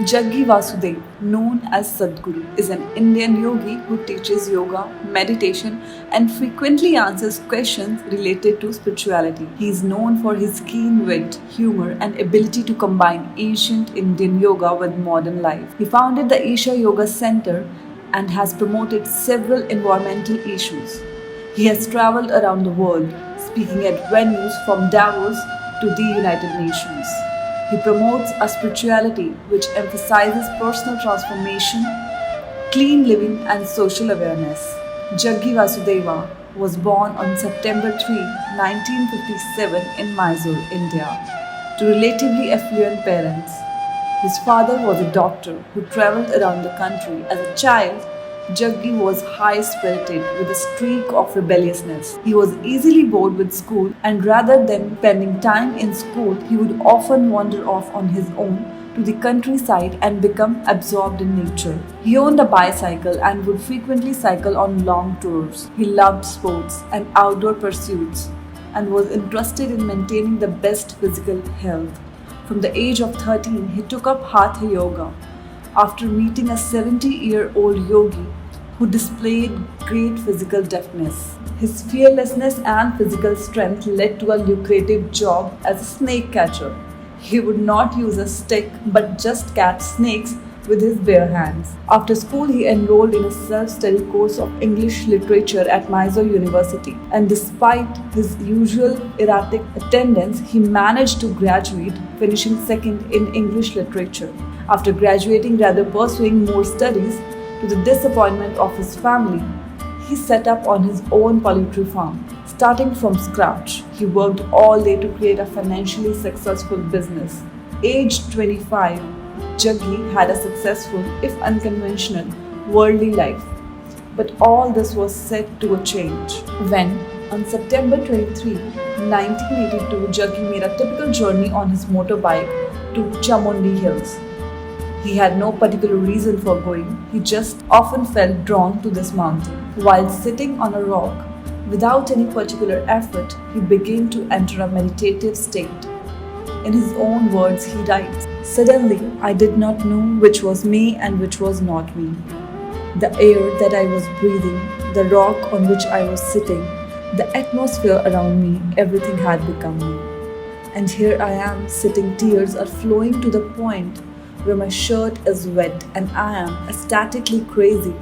Jaggi Vasudev, known as Sadhguru, is an Indian yogi who teaches yoga, meditation, and frequently answers questions related to spirituality. He is known for his keen wit, humor, and ability to combine ancient Indian yoga with modern life. He founded the Isha Yoga Center and has promoted several environmental issues. He has traveled around the world, speaking at venues from Davos to the United Nations. He promotes a spirituality which emphasizes personal transformation, clean living, and social awareness. Jaggi Vasudeva was born on September 3, 1957 in Mysore, India, to relatively affluent parents. His father was a doctor who traveled around the country. As a child, Jaggi was high-spirited with a streak of rebelliousness. He was easily bored with school, and rather than spending time in school, he would often wander off on his own to the countryside and become absorbed in nature. He owned a bicycle and would frequently cycle on long tours. He loved sports and outdoor pursuits and was interested in maintaining the best physical health. From the age of 13, he took up Hatha Yoga after meeting a 70-year-old yogi who displayed great physical deftness. His fearlessness and physical strength led to a lucrative job as a snake catcher. He would not use a stick but just catch snakes with his bare hands. After school, he enrolled in a self-study course of English literature at Mysore University, and despite his usual erratic attendance, he managed to graduate, finishing second in English literature. After graduating, rather pursuing more studies, to the disappointment of his family, he set up on his own poultry farm. Starting from scratch, he worked all day to create a financially successful business. Aged 25, Jaggi had a successful, if unconventional, worldly life. But all this was set to a change when, on September 23, 1982, Jaggi made a typical journey on his motorbike to Chamundi Hills. He had no particular reason for going, he just often felt drawn to this mountain. While sitting on a rock, without any particular effort, he began to enter a meditative state. In his own words, he writes, "Suddenly, I did not know which was me and which was not me. The air that I was breathing, the rock on which I was sitting, the atmosphere around me, everything had become me. And here I am, sitting, tears are flowing to the point where my shirt is wet and I am ecstatically crazy.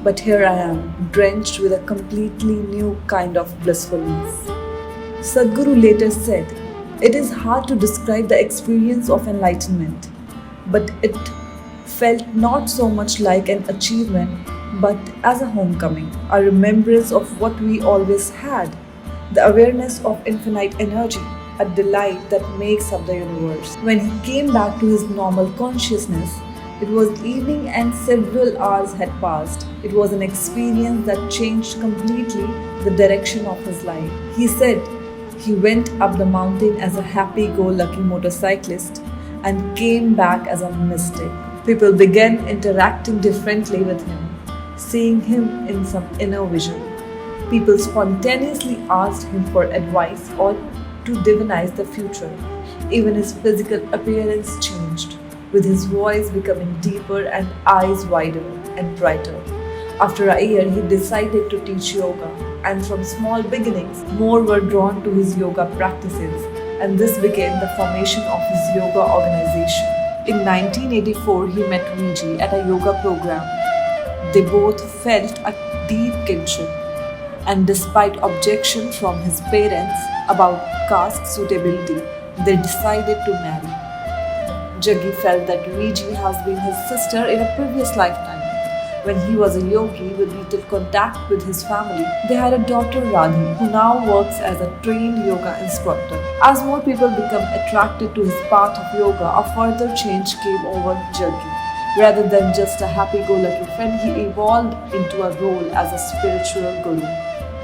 But here I am, drenched with a completely new kind of blissfulness." Sadhguru later said, "It is hard to describe the experience of enlightenment, but it felt not so much like an achievement, but as a homecoming, a remembrance of what we always had, the awareness of infinite energy, a delight that makes up the universe." When he came back to his normal consciousness, it was evening and several hours had passed. It was an experience that changed completely the direction of his life. He said he went up the mountain as a happy-go-lucky motorcyclist and came back as a mystic. People began interacting differently with him, seeing him in some inner vision. People spontaneously asked him for advice or to divinize the future. Even his physical appearance changed, with his voice becoming deeper and eyes wider and brighter. After a year, he decided to teach yoga, and from small beginnings, more were drawn to his yoga practices, and this became the formation of his yoga organization. In 1984, he met Viji at a yoga program. They both felt a deep kinship, and despite objection from his parents about caste suitability, they decided to marry. Jaggi felt that Viji has been his sister in a previous lifetime. When he was a yogi with little contact with his family, they had a daughter Radhi, who now works as a trained yoga instructor. As more people become attracted to his path of yoga, a further change came over Jaggi. Rather than just a happy-go-lucky friend, he evolved into a role as a spiritual guru.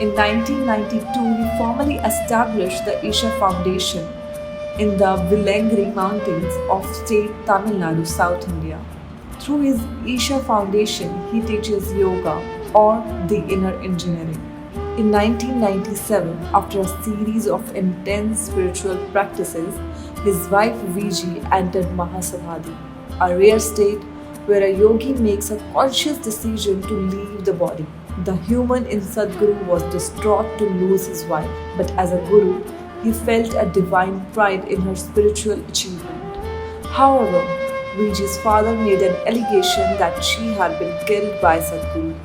In 1992, he formally established the Isha Foundation in the Vilangri Mountains of state Tamil Nadu, South India. Through his Isha Foundation, he teaches yoga or the inner engineering. In 1997, after a series of intense spiritual practices, his wife Viji entered Mahasamadhi. a rare state where a yogi makes a conscious decision to leave the body. The human in Sadhguru was distraught to lose his wife, but as a guru, he felt a divine pride in her spiritual achievement. However, Viji's father made an allegation that she had been killed by Sadhguru.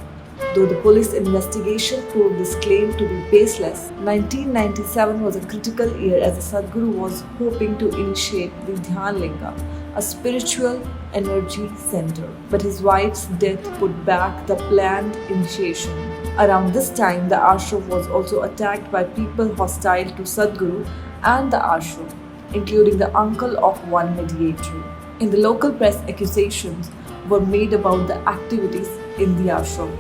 Though the police investigation proved this claim to be baseless, 1997 was a critical year as the Sadhguru was hoping to initiate the Dhyan Linga, a spiritual energy center. But his wife's death put back the planned initiation. Around this time, the ashram was also attacked by people hostile to Sadhguru and the ashram, including the uncle of one mediator. In the local press, accusations were made about the activities in the ashram.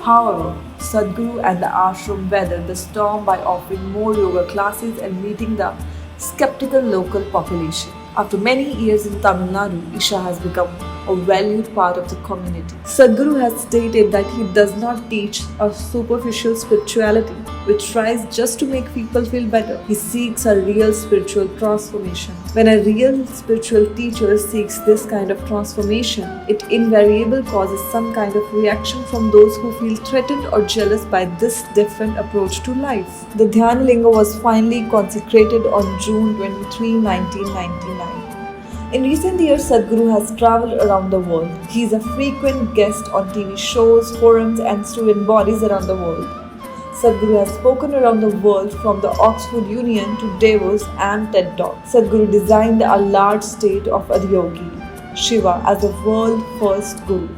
However, Sadhguru and the ashram weathered the storm by offering more yoga classes and meeting the skeptical local population. After many years in Tamil Nadu, Isha has become a valued part of the community. Sadhguru has stated that he does not teach a superficial spirituality which tries just to make people feel better. He seeks a real spiritual transformation. When a real spiritual teacher seeks this kind of transformation, it invariably causes some kind of reaction from those who feel threatened or jealous by this different approach to life. The Dhyan Linga was finally consecrated on June 23, 1999. In recent years, Sadhguru has traveled around the world. He is a frequent guest on TV shows, forums, and student bodies around the world. Sadhguru has spoken around the world from the Oxford Union to Davos and TED Talk. Sadhguru designed a large statue of Adiyogi, Shiva, as the world's first guru.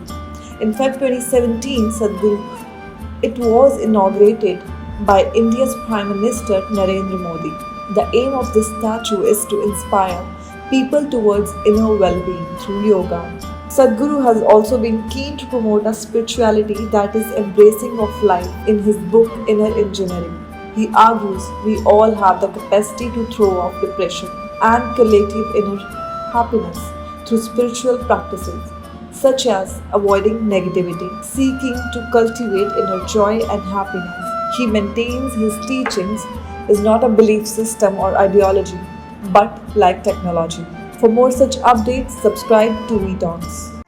In February 2017, it was inaugurated by India's Prime Minister Narendra Modi. The aim of this statue is to inspire people towards inner well-being through yoga. Sadhguru has also been keen to promote a spirituality that is embracing of life in his book Inner Engineering. He argues we all have the capacity to throw off depression and collective inner happiness through spiritual practices such as avoiding negativity, seeking to cultivate inner joy and happiness. He maintains his teachings is not a belief system or ideology, but like technology. For more such updates, subscribe to VTalks.